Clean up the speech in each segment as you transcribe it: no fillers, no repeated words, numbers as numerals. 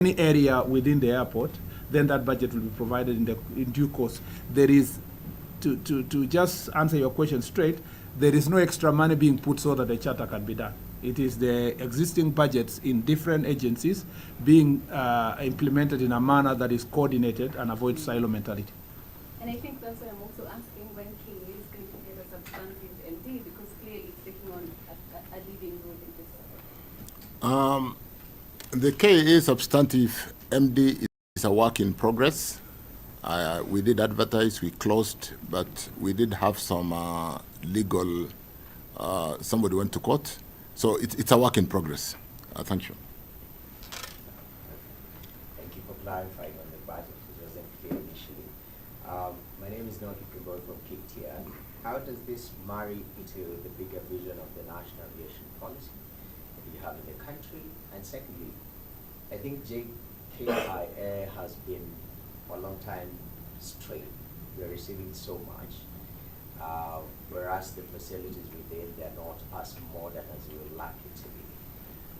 any area within the airport, then that budget will be provided in due course. There is, to just answer your question straight, there is no extra money being put so that the charter can be done. It is the existing budgets in different agencies being implemented in a manner that is coordinated and avoids silo mentality. And I think that's why I'm also asking when KIA is going to get a substantive MD, because clearly it's taking on a leading role in this. The KIA substantive MD is a work in progress. We did advertise, we closed, but we did have some legal, somebody went to court. So it's a work in progress. Thank you. Thank you for clarifying on the budget. It wasn't clear initially. My name is Kiplish from JKIA. How does this marry into the bigger vision of the national aviation policy that you have in the country? And secondly, I think JKIA has been for a long time strained. We are receiving so much, whereas the facilities within, they're not as modern as we would like it to be.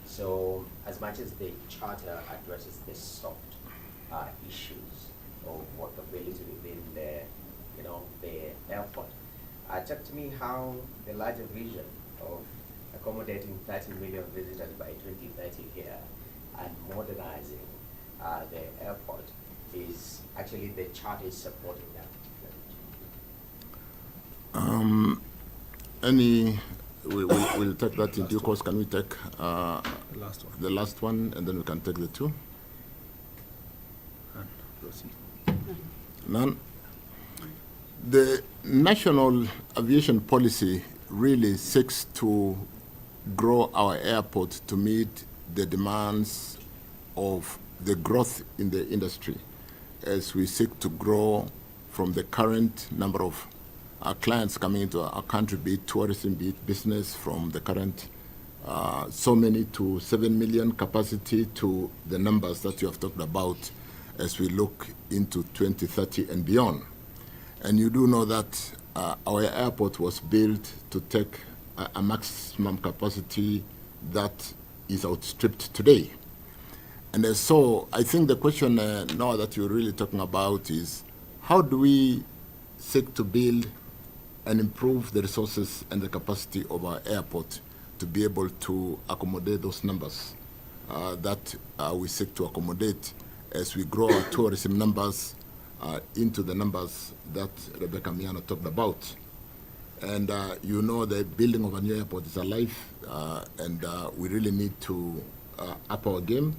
So as much as the charter addresses the soft issues of workability within the airport, talk to me how the larger vision of accommodating 30 million visitors by 2030 here and modernizing the airport is actually the charter is supporting that. We'll take that in due course. Can we take the last one, and then we can take the two? None. The national aviation policy really seeks to grow our airport to meet the demands of the growth in the industry, as we seek to grow from the current number of our clients coming into our country, be it tourism, be it business, from the current so many to 7 million capacity to the numbers that you have talked about as we look into 2030 and beyond. And you do know that our airport was built to take a maximum capacity that is outstripped today. And so I think the question now that you're really talking about is, how do we seek to build and improve the resources and the capacity of our airport to be able to accommodate those numbers that we seek to accommodate as we grow our tourism numbers into the numbers that Rebecca Miano talked about. And you know the building of a new airport is alive, and we really need to up our game.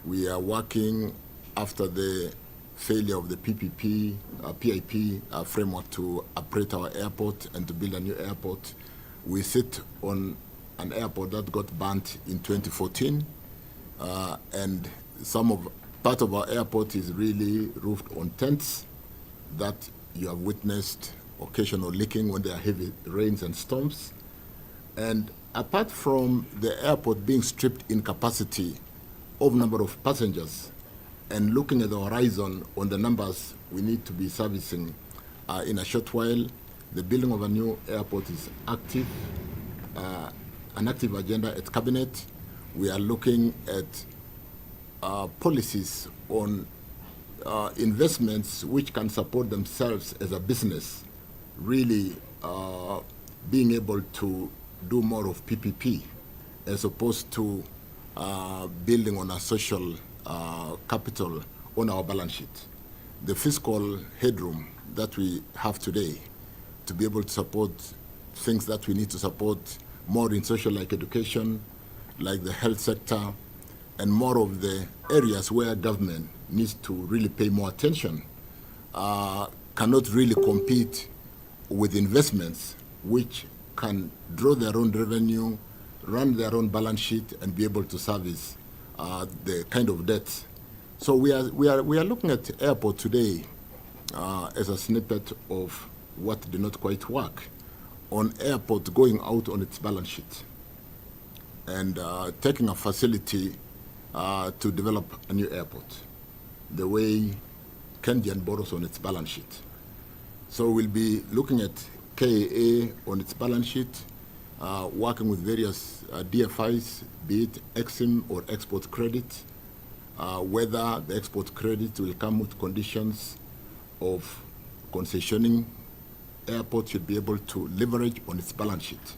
We are working after the failure of the PIP framework to upgrade our airport and to build a new airport. We sit on an airport that got burnt in 2014, and part of our airport is really roofed on tents that you have witnessed occasional leaking when there are heavy rains and storms. And apart from the airport being stripped in capacity of number of passengers, and looking at the horizon on the numbers we need to be servicing in a short while, the building of a new airport is active, an active agenda at Cabinet. We are looking at policies on investments which can support themselves as a business, really being able to do more of PPP as opposed to building on a social capital on our balance sheet. The fiscal headroom that we have today to be able to support things that we need to support more in social, like education, like the health sector, and more of the areas where government needs to really pay more attention, cannot really compete with investments which can draw their own revenue, run their own balance sheet, and be able to service the kind of debts. So we are looking at airport today as a snippet of what did not quite work on airport going out on its balance sheet and taking a facility to develop a new airport, the way Kenyan borrows on its balance sheet. So we'll be looking at KIA on its balance sheet, working with various DFIs, be it EXIM or export credit, whether the export credit will come with conditions of concessioning. Airport should be able to leverage on its balance sheet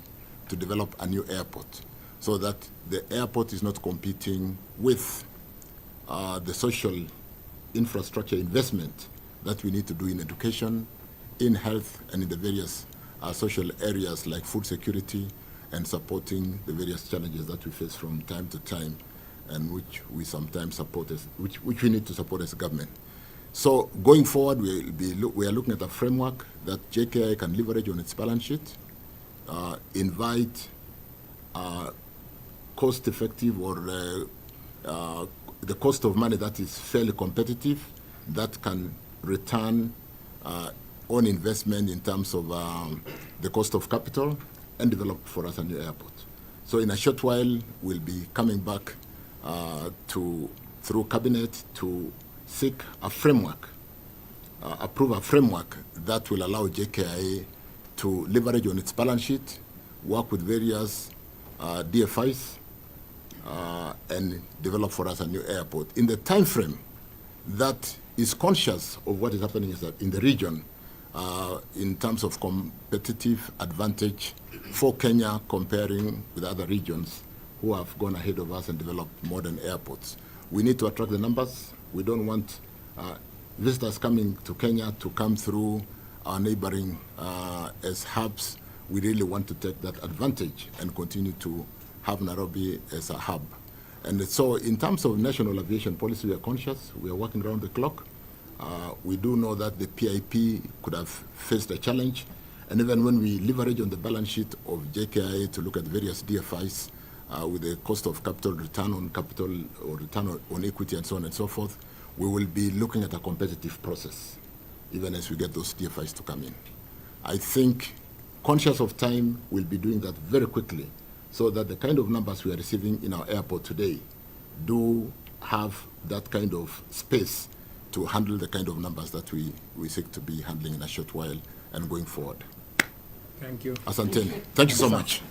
to develop a new airport, so that the airport is not competing with the social infrastructure investment that we need to do in education, in health, and in the various social areas like food security and supporting the various challenges that we face from time to time, and which we sometimes support as, which we need to support as a government. So going forward, we are looking at a framework that JKIA can leverage on its balance sheet, invite cost-effective or the cost of money that is fairly competitive, that can return on investment in terms of the cost of capital, and develop for us a new airport. So in a short while, we'll be coming back through cabinet to seek a framework, approve a framework that will allow JKIA to leverage on its balance sheet, work with various DFIs, and develop for us a new airport in the time frame that is conscious of what is happening in the region in terms of competitive advantage for Kenya comparing with other regions who have gone ahead of us and developed modern airports. We need to attract the numbers. We don't want visitors coming to Kenya to come through our neighboring as hubs. We really want to take that advantage and continue to have Nairobi as a hub. And so in terms of national aviation policy, we are conscious. We are working around the clock. We do know that the PIP could have faced a challenge. And even when we leverage on the balance sheet of JKIA to look at various DFIs with the cost of capital, return on capital, or return on equity, and so on and so forth, we will be looking at a competitive process, even as we get those DFIs to come in. I think, conscious of time, we'll be doing that very quickly, so that the kind of numbers we are receiving in our airport today do have that kind of space to handle the kind of numbers that we seek to be handling in a short while and going forward. Thank you. Asanteni. Thank you so much.